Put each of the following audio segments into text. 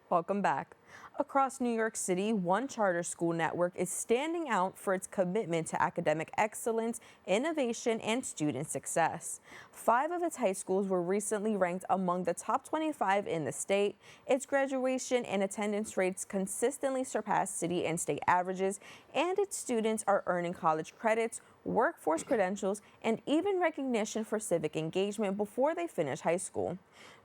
Welcome back. Across New York City, one charter school network is standing out for its commitment to academic excellence, innovation, and student success. 5 of its high schools were recently ranked among the top 25 in the state. Its graduation and attendance rates consistently surpass city and state averages, and its students are earning college credits, workforce credentials, and even recognition for civic engagement before they finish high school.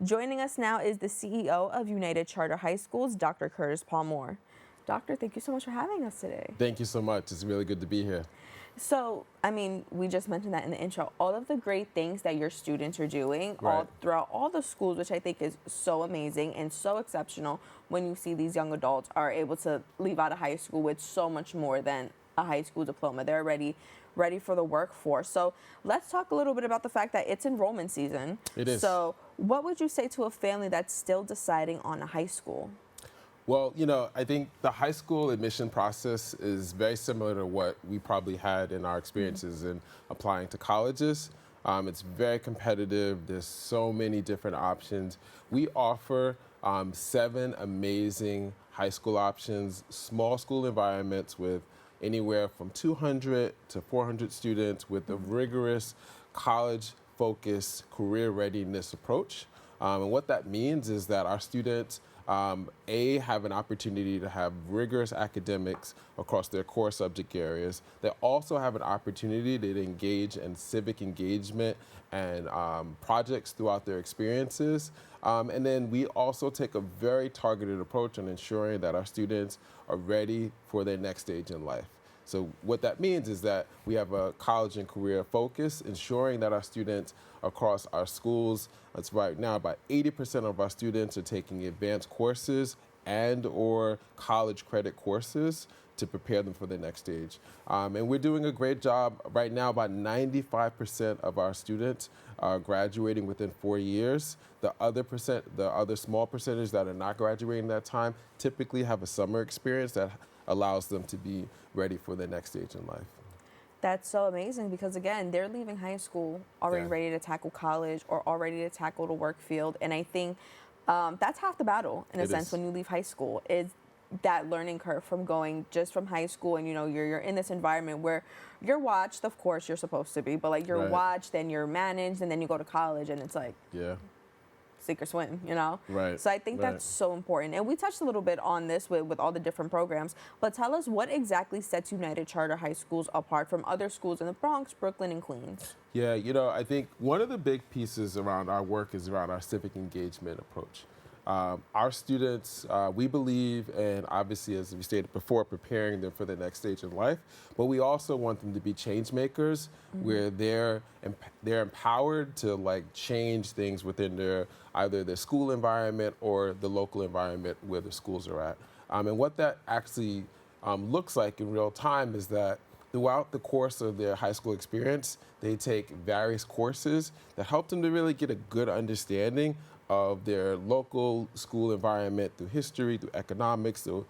Joining us now is the CEO of United Charter High Schools, Dr. Curtis Palmore. Doctor, thank you so much for having us today. Thank you so much. It's really good to be here. So, we just mentioned that in the intro, all of the great things that your students are doing all throughout all the schools, which I think is so amazing and so exceptional when you see these young adults are able to leave out of high school with so much more than a high school diploma. They're ready for the workforce. So let's talk a little bit about the fact that it's enrollment season. It is. So what would you say to a family that's still deciding on a high school? Well, I think the high school admission process is very similar to what we probably had in our experiences in applying to colleges. It's very competitive. There's so many different options. We offer 7 amazing high school options, small school environments with anywhere from 200 to 400 students with a rigorous college-focused career readiness approach. And what that means is that our students, have an opportunity to have rigorous academics across their core subject areas. They also have an opportunity to engage in civic engagement and projects throughout their experiences. And then we also take a very targeted approach on ensuring that our students are ready for their next stage in life. So what that means is that we have a college and career focus, ensuring that our students across our schools, that's right now about 80% of our students are taking advanced courses and or college credit courses to prepare them for the next stage. And we're doing a great job. Right now, about 95% of our students are graduating within 4 years. The other small percentage that are not graduating that time typically have a summer experience that allows them to be ready for the next stage in life. That's so amazing because, again, they're leaving high school already ready to tackle college or already to tackle the work field. And I think that's half the battle, in a sense, when you leave high school, is that learning curve from going just from high school and, you're in this environment where you're watched, of course, you're supposed to be, but, like, you're watched and you're managed, and then you go to college and it's like... Yeah. Sink or swim, Right. So I think that's so important. And we touched a little bit on this with all the different programs, but tell us what exactly sets United Charter High Schools apart from other schools in the Bronx, Brooklyn, and Queens. Yeah, I think one of the big pieces around our work is around our civic engagement approach. Our students, we believe, and obviously, as we stated before, preparing them for the next stage in life, but we also want them to be change makers, where they're empowered to change things within either their school environment or the local environment where the schools are at. And what that actually looks like in real time is that throughout the course of their high school experience, they take various courses that help them to really get a good understanding of their local school environment through history, through economics, through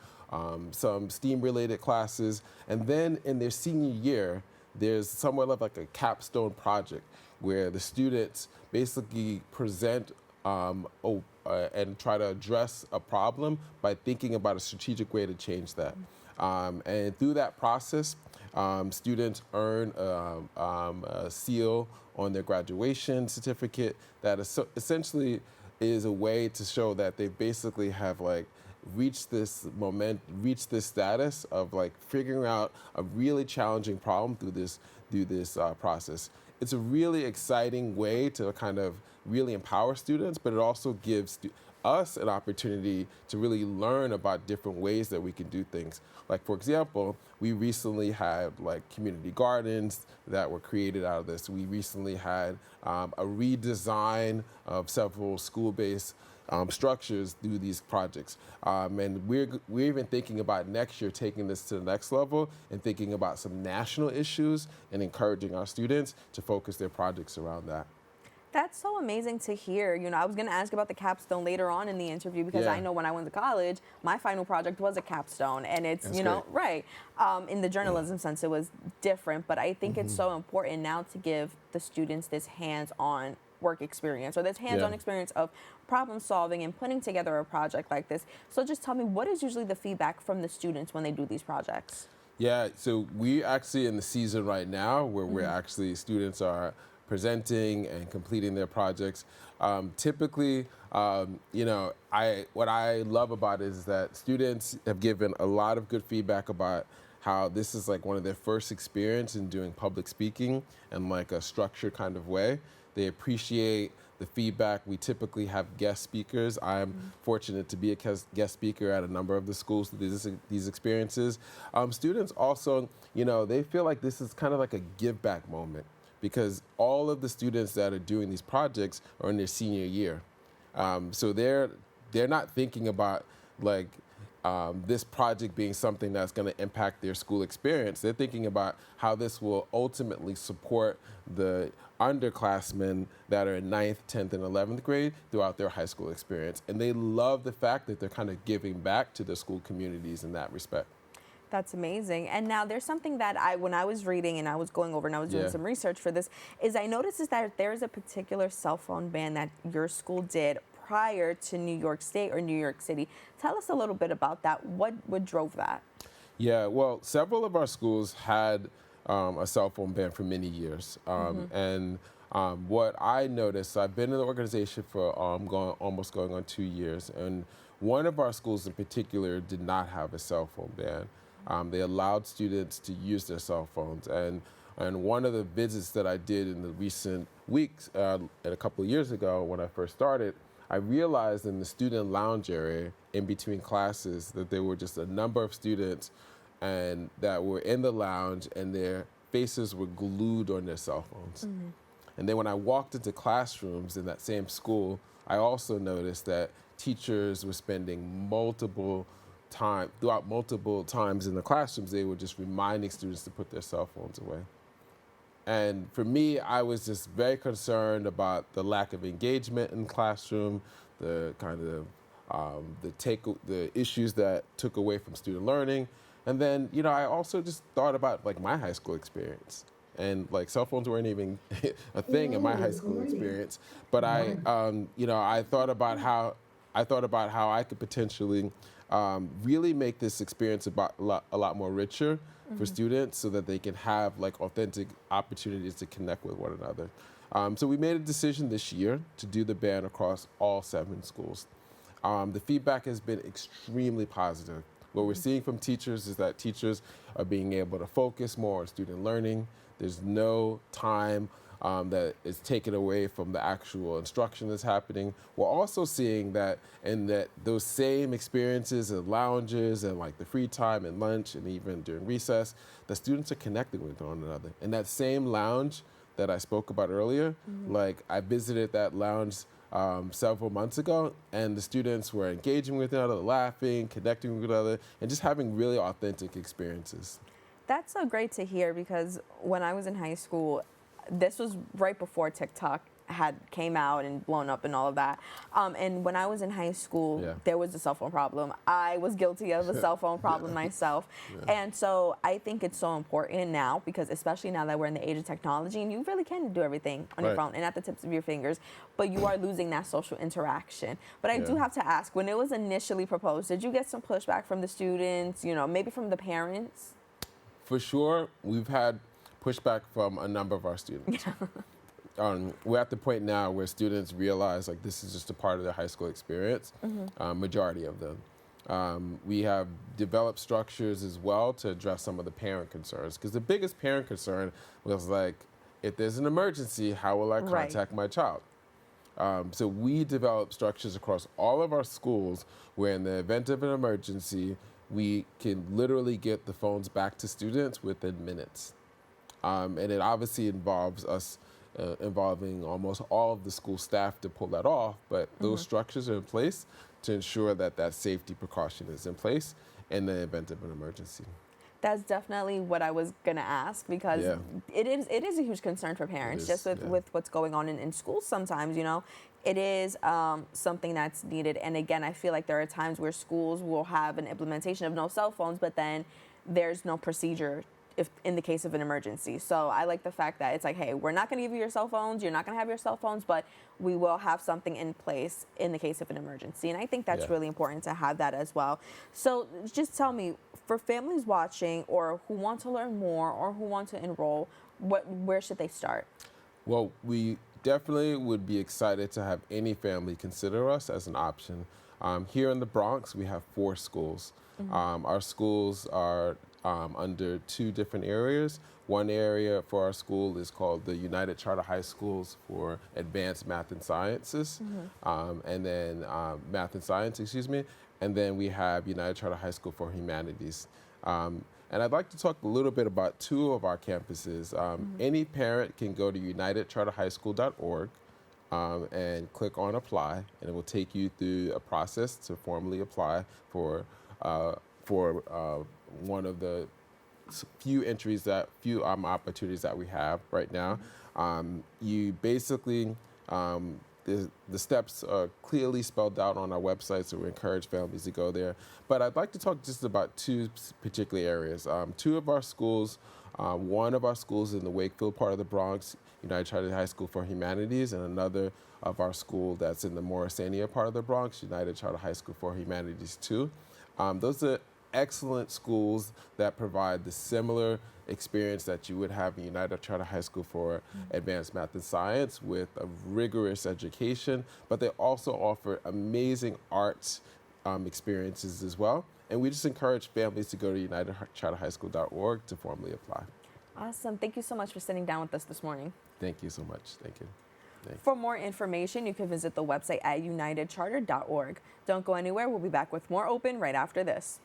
some STEAM-related classes. And then in their senior year, there's somewhat of like a capstone project where the students basically present and try to address a problem by thinking about a strategic way to change that. And through that process, students earn a seal on their graduation certificate that essentially is a way to show that they basically have reached this status of figuring out a really challenging problem through this process. It's a really exciting way to kind of really empower students, but it also gives us an opportunity to really learn about different ways that we can do things. Like, for example, we recently had community gardens that were created out of this. We recently had a redesign of several school-based structures through these projects. And we're even thinking about next year taking this to the next level and thinking about some national issues and encouraging our students to focus their projects around that. That's so amazing to hear. I was going to ask about the capstone later on in the interview because I know when I went to college, my final project was a capstone. And it's, great. In the journalism sense, it was different. But I think it's so important now to give the students this hands-on work experience or this hands-on experience of problem solving and putting together a project like this. So just tell me, what is usually the feedback from the students when they do these projects? Yeah, so we actually in the season right now where we're actually students are presenting and completing their projects. Typically, what I love about it is that students have given a lot of good feedback about how this is like one of their first experience in doing public speaking in like a structured kind of way. They appreciate the feedback. We typically have guest speakers. I'm fortunate to be a guest speaker at a number of the schools through these experiences. Students also, they feel like this is kind of like a give back moment because all of the students that are doing these projects are in their senior year. So they're not thinking about like this project being something that's going to impact their school experience. They're thinking about how this will ultimately support the underclassmen that are in 9th, 10th, and 11th grade throughout their high school experience. And they love the fact that they're kind of giving back to their school communities in that respect. That's amazing. And now there's something that when I was reading and I was going over and I was doing some research for this, is I noticed is that there's a particular cell phone ban that your school did prior to New York State or New York City. Tell us a little bit about that. What drove that? Yeah, well, several of our schools had a cell phone ban for many years. And what I noticed, I've been in the organization for almost going on 2 years, and one of our schools in particular did not have a cell phone ban. They allowed students to use their cell phones. And one of the visits that I did in the recent weeks, and a couple of years ago when I first started, I realized in the student lounge area in between classes that there were just a number of students and that were in the lounge and their faces were glued on their cell phones. And then when I walked into classrooms in that same school, I also noticed that teachers were spending multiple times in the classrooms, they were just reminding students to put their cell phones away. And for me, I was just very concerned about the lack of engagement in the classroom, the kind of the issues that took away from student learning. And then, I also just thought about like my high school experience. And like cell phones weren't even a thing in my high school experience. But I thought about how I could potentially really make this experience a lot more richer for students so that they can have like authentic opportunities to connect with one another. So we made a decision this year to do the ban across all 7 schools. The feedback has been extremely positive. What we're seeing from teachers is that teachers are being able to focus more on student learning. There's no time that is taken away from the actual instruction that's happening. We're also seeing that those same experiences in lounges and like the free time and lunch and even during recess, the students are connecting with one another. And that same lounge that I spoke about earlier, like I visited that lounge several months ago, and the students were engaging with each other, laughing, connecting with each other, and just having really authentic experiences. That's so great to hear because when I was in high school, this was right before TikTok had came out and blown up and all of that. And when I was in high school, there was a cell phone problem. I was guilty of a cell phone problem myself. And so I think it's so important now because especially now that we're in the age of technology and you really can do everything on your phone and at the tips of your fingers, but you are losing that social interaction. But I do have to ask, when it was initially proposed, did you get some pushback from the students, maybe from the parents? For sure, we've had pushback from a number of our students. We're at the point now where students realize like this is just a part of their high school experience, majority of them. We have developed structures as well to address some of the parent concerns because the biggest parent concern was like, if there's an emergency, how will I contact my child? So we developed structures across all of our schools where in the event of an emergency, we can literally get the phones back to students within minutes. And it obviously involves us involving almost all of the school staff to pull that off, but those structures are in place to ensure that that safety precaution is in place in the event of an emergency. That's definitely what I was going to ask because it is a huge concern for parents just with what's going on in schools sometimes, It is something that's needed. And again, I feel like there are times where schools will have an implementation of no cell phones, but then there's no procedure if in the case of an emergency. So I like the fact that it's like, hey, we're not going to give you your cell phones. You're not going to have your cell phones, but we will have something in place in the case of an emergency. And I think that's Yeah. really important to have that as well. So just tell me, for families watching or who want to learn more or who want to enroll, where should they start? Well, we definitely would be excited to have any family consider us as an option. Here in the Bronx, we have 4 schools. Our schools are under 2 different areas. One area for our school is called the United Charter High Schools for Advanced Math and Sciences, and then Math and Science, excuse me. And then we have United Charter High School for Humanities. And I'd like to talk a little bit about 2 of our campuses. Any parent can go to unitedcharterhighschool.org and click on apply, and it will take you through a process to formally apply for one of the few opportunities that we have right now. You basically the steps are clearly spelled out on our website, so we encourage families to go there. But I'd like to talk just about 2 particular areas. 2 of our schools, one of our schools in the Wakefield part of the Bronx, United Charter High School for Humanities, and another of our school that's in the Morrisania part of the Bronx, United Charter High School for Humanities too. Those are excellent schools that provide the similar experience that you would have in United Charter High School for Advanced Math and Science with a rigorous education, but they also offer amazing arts experiences as well. And we just encourage families to go to unitedcharterhighschool.org to formally apply. Awesome. Thank you so much for sitting down with us this morning. Thank you so much. Thank you. For more information, you can visit the website at unitedcharter.org. Don't go anywhere. We'll be back with more Open right after this.